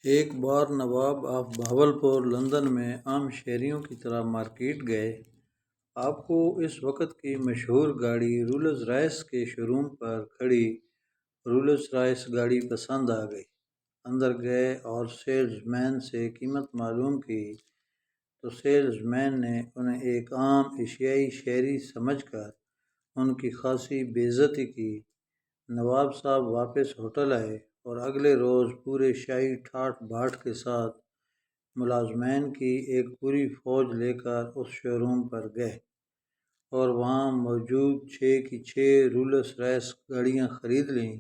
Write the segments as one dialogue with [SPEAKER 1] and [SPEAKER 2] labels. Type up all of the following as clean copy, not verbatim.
[SPEAKER 1] ایک بار نواب of Bahawalpur London میں عام شہریوں کی طرح مارکیٹ گئے۔ آپ کو اس وقت کی مشہور گاڑی رولز رائس کے شو روم پر کھڑی رولز رائس گاڑی پسند آ گئی۔ اندر گئے اور سیلز مین سے قیمت معلوم کی تو سیلز مین نے انہیں ایک عام ایشیائی شہری سمجھ کر ان کی خاصی بے عزتی کی۔ نواب صاحب واپس ہوٹل آئے اور اگلے روز پورے شاہی ٹھاٹ باٹ کے ساتھ ملازمین کی ایک پوری فوج لے کر اس شو روم پر گئے اور وہاں موجود 6 کی 6 رولز رائس گاڑیاں خرید لیں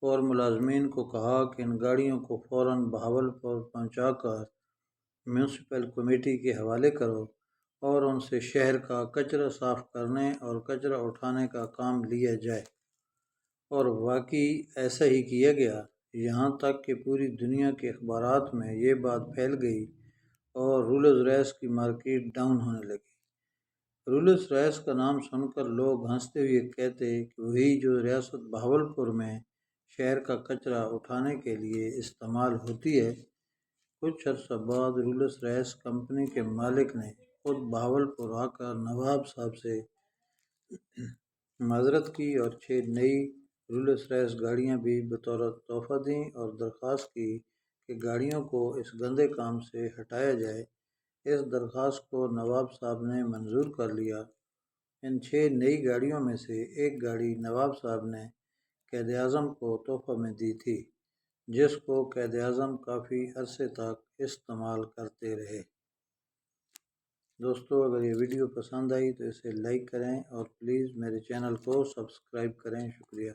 [SPEAKER 1] اور ملازمین کو کہا کہ ان گاڑیوں کو فوراً بہاولپور پہنچا کر میونسپل کمیٹی کے حوالے کرو اور ان سے شہر کا کچرا صاف کرنے اور کچرا اٹھانے کا کام لیا جائے۔ اور واقعی ایسا ہی کیا گیا، یہاں تک کہ پوری دنیا کے اخبارات میں یہ بات پھیل گئی اور رولز رائس کی مارکیٹ ڈاؤن ہونے لگی۔ رولز رائس کا نام سن کر لوگ ہنستے ہوئے کہتے کہ وہی جو ریاست بہاولپور میں شہر کا کچرا اٹھانے کے لیے استعمال ہوتی ہے۔ کچھ عرصہ بعد رولز رائس کمپنی کے مالک نے خود بہاولپور آ کر نواب صاحب سے معذرت کی اور 6 نئی رولز رائس گاڑیاں بھی بطور تحفہ دیں اور درخواست کی کہ گاڑیوں کو اس گندے کام سے ہٹایا جائے۔ اس درخواست کو نواب صاحب نے منظور کر لیا۔ ان 6 نئی گاڑیوں میں سے ایک گاڑی نواب صاحب نے قائد اعظم کو تحفہ میں دی تھی، جس کو قائد اعظم کافی عرصے تک استعمال کرتے رہے۔ دوستو، اگر یہ ویڈیو پسند آئی تو اسے لائک کریں اور پلیز میرے چینل کو سبسکرائب کریں۔ شکریہ۔